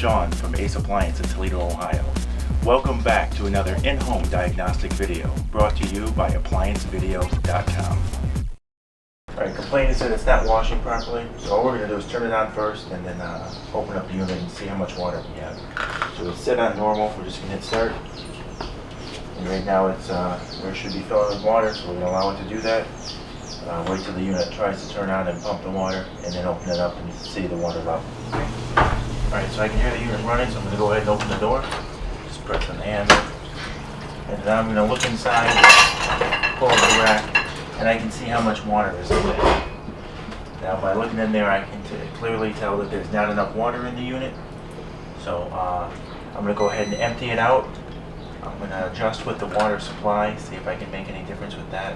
Sean from Ace Appliance in Toledo, Ohio. Welcome back to another in-home diagnostic video brought to you by ApplianceVideo.com. Alright, complaint is that it's not washing properly, so all we're going to do is turn it on first and then open up the unit and see how much water we have. So it's set on normal, we're just going to hit start. And right now it's where it should be filling with water, so we're going to allow it to do that. Wait till the unit tries to turn on and pump the water, and then open it up and see the water level. Okay. Alright, so I can hear the unit running, so I'm going to go ahead and open the door. Just press on the handle. And then I'm going to look inside, pull up the rack, and I can see how much water is in there. Now by looking in there, I can clearly tell that there's not enough water in the unit. So I'm going to go ahead and empty it out. I'm going to adjust with the water supply, see if I can make any difference with that,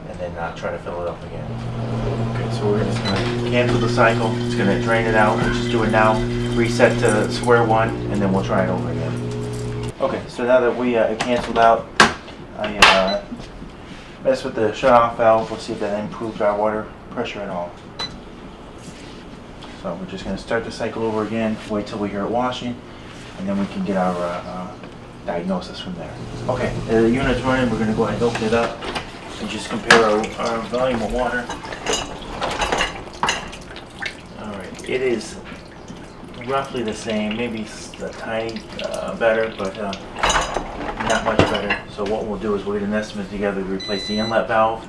and then try to fill it up again. Okay, so we're just going to cancel the cycle. It's going to drain it out. We'll just do it now. Reset to square one, and then we'll try it over again. Okay, so now that we canceled out, I messed with the shut-off valve. We'll see if that improved our water pressure at all. So we're just going to start the cycle over again, wait till we hear it washing, and then we can get our diagnosis from there. Okay, the unit's running. We're going to go ahead and open it up and just compare our volume of water. Alright, it is roughly the same, maybe a tiny better, but not much better. So what we'll do is we'll get an estimate together to replace the inlet valve.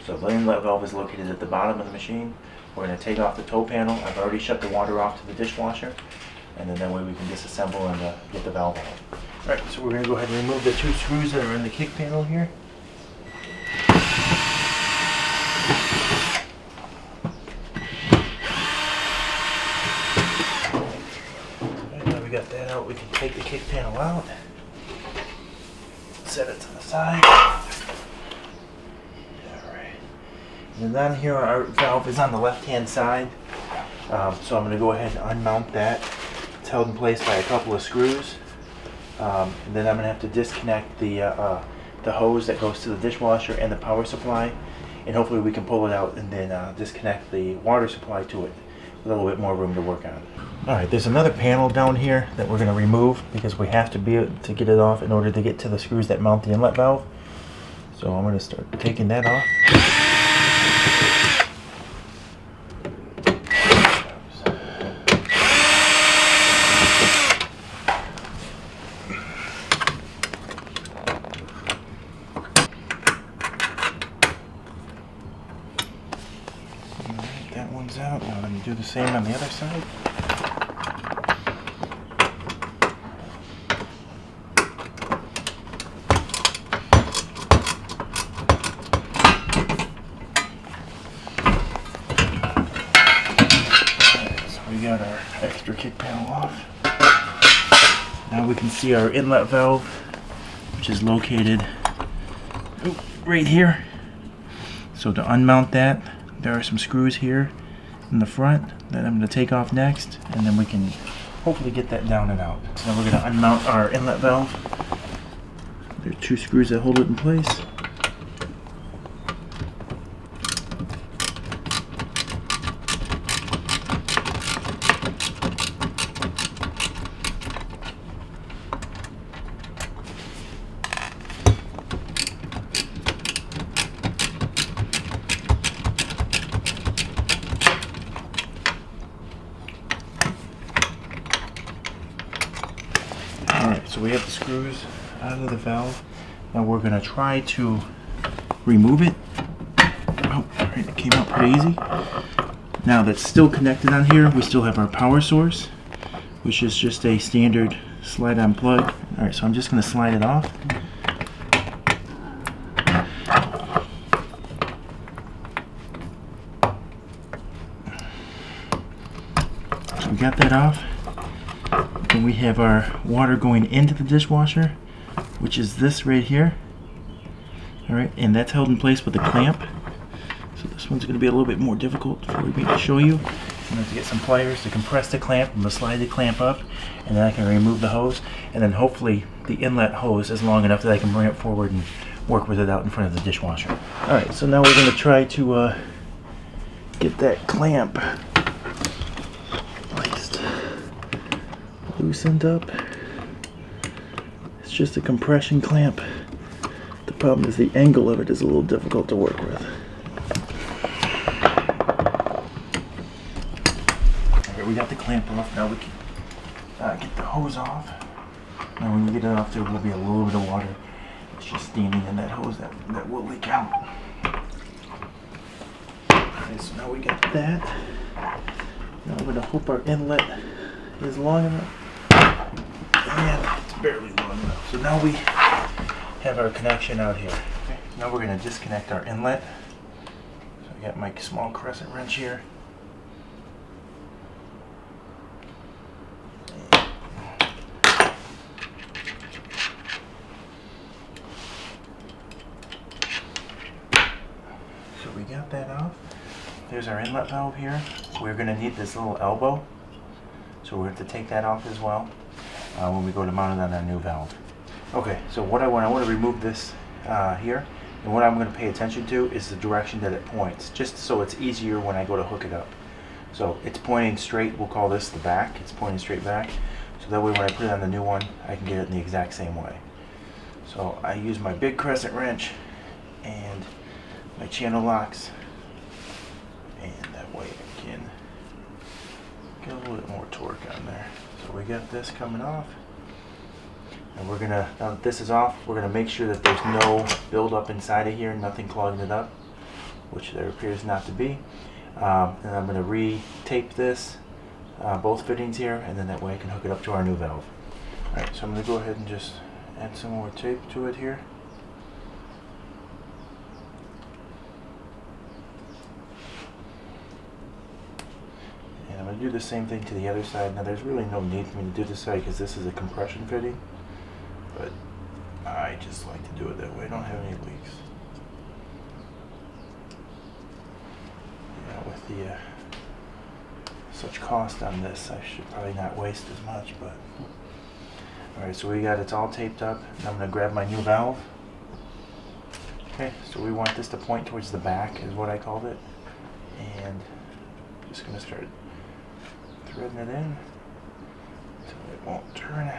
So the inlet valve is located at the bottom of the machine. We're going to take off the toe panel. I've already shut the water off to the dishwasher, and then that way we can disassemble and get the valve out. Alright, so we're going to go ahead and remove the two screws that are in the kick panel here. Got that out, we can take the kick panel out, set it to the side. Alright. And down here our valve is on the left hand side, so I'm going to go ahead and unmount that. It's held in place by a couple of screws, and then I'm going to have to disconnect the hose that goes to the dishwasher and the power supply, and hopefully we can pull it out and then disconnect the water supply to it. A little bit more room to work on. Alright, there's another panel down here that we're going to remove because we have to be able to get it off in order to get to the screws that mount the inlet valve. So I'm going to start taking that off. Alright, that one's out. Now let me do the same on the other side. We got our extra kick panel off. Now we can see our inlet valve, which is located right here. So to unmount that, there are some screws here in the front that I'm going to take off next, and then we can hopefully get that down and out. So now we're going to unmount our inlet valve. There are two screws that hold it in place. Alright, so we have the screws out of the valve. Now we're going to try to remove it. Oh, alright, it came out pretty easy. Now that's still connected on here. We still have our power source, which is just a standard slide-on plug. Alright, so I'm just going to slide it off. So we got that off. And we have our water going into the dishwasher, which is this right here. Alright, and that's held in place with a clamp. So this one's going to be a little bit more difficult for me to show you. I'm going to have to get some pliers to compress the clamp. I'm going to slide the clamp up, and then I can remove the hose. And then hopefully the inlet hose is long enough that I can bring it forward and work with it out in front of the dishwasher. Alright, so now we're going to try to get that clamp placed loosened up. It's just a compression clamp. The problem is the angle of it is a little difficult to work with. Alright, we got the clamp off. Now we can get the hose off. Now when you get it off, there will be a little bit of water. It's just steaming in that hose that will leak out. Okay, so now we got that. Now I'm going to hope our inlet is long enough. And it's barely long enough. So now we have our connection out here. Okay, now we're going to disconnect our inlet. So I got my small crescent wrench here. So we got that off. There's our inlet valve here. We're going to need this little elbow. So we're going to take that off as well when we go to mount it on our new valve. Okay, so what I want to remove this here, and what I'm going to pay attention to is the direction that it points, just so it's easier when I go to hook it up. So it's pointing straight, we'll call this the back, it's pointing straight back, so that way when I put it on the new one, I can get it in the exact same way. So I use my big crescent wrench and my channel locks, and that way I can get a little bit more torque on there. So we got this coming off. And we're gonna, now that this is off, we're gonna make sure that there's no buildup inside of here, nothing clogging it up, which there appears not to be. And I'm gonna re-tape this, both fittings here, and then that way I can hook it up to our new valve. Alright, so I'm gonna go ahead and just add some more tape to it here. And I'm gonna do the same thing to the other side. Now there's really no need for me to do this side because this is a compression fitting. But I just like to do it that way. I don't have any leaks. Yeah, with the such cost on this, I should probably not waste as much. But all right, so we got it's all taped up. And I'm gonna grab my new valve. Okay, so we want this to point towards the back, is what I called it, and just gonna start threading it in so it won't turn.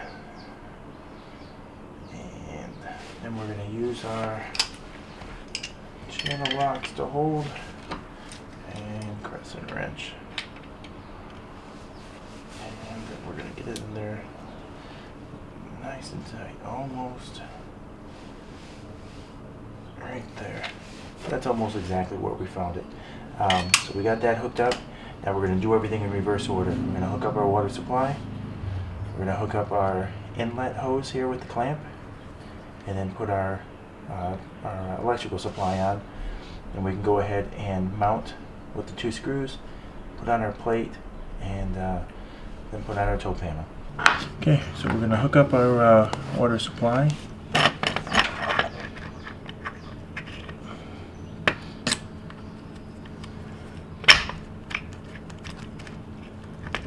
And then we're going to use our channel locks to hold and crescent wrench. And then we're going to get it in there nice and tight, almost right there. That's almost exactly where we found it. So we got that hooked up. Now we're going to do everything in reverse order. We're going to hook up our water supply. We're going to hook up our inlet hose here with the clamp. And then put our electrical supply on, and we can go ahead and mount with the 2 screws, put on our plate, and then put on our toe panel. Okay, so we're going to hook up our water supply.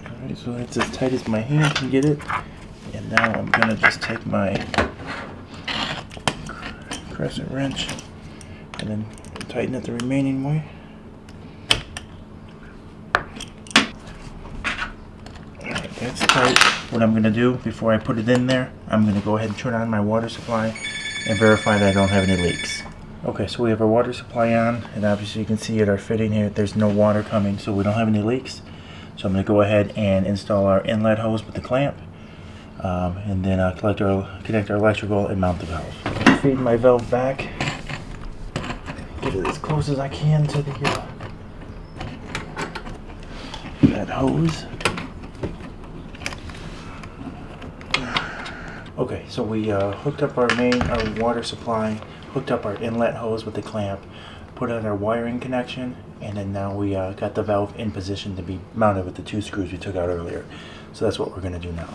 Alright, so it's as tight as my hand can get it, and now I'm going to just take my crescent wrench and then tighten it the remaining way. Alright, that's tight. What I'm going to do before I put it in there, I'm going to go ahead and turn on my water supply and verify that I don't have any leaks. Okay, so we have our water supply on, and obviously you can see at our fitting here there's no water coming, so we don't have any leaks. So I'm going to go ahead and install our inlet hose with the clamp, and then connect our electrical and mount the valve. Feed my valve back, get it as close as I can to the that hose. Okay, so we hooked up our water supply, hooked up our inlet hose with the clamp, put on our wiring connection, and then now we got the valve in position to be mounted with the 2 screws we took out earlier. So that's what we're going to do now.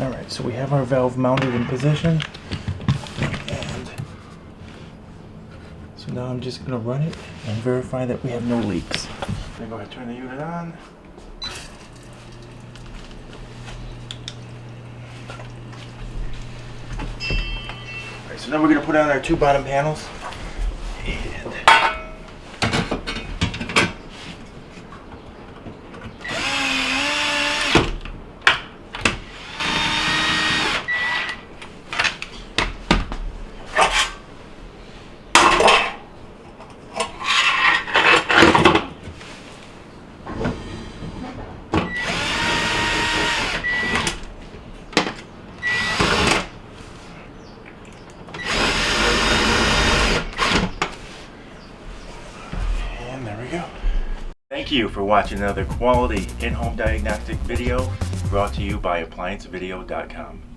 Alright, so we have our valve mounted in position, and so now I'm just going to run it and verify that we have no leaks. Then go ahead and turn the unit on. Alright, so now we're going to put on our two bottom panels. And there we go. Thank you for watching another quality in-home diagnostic video brought to you by ApplianceVideo.com.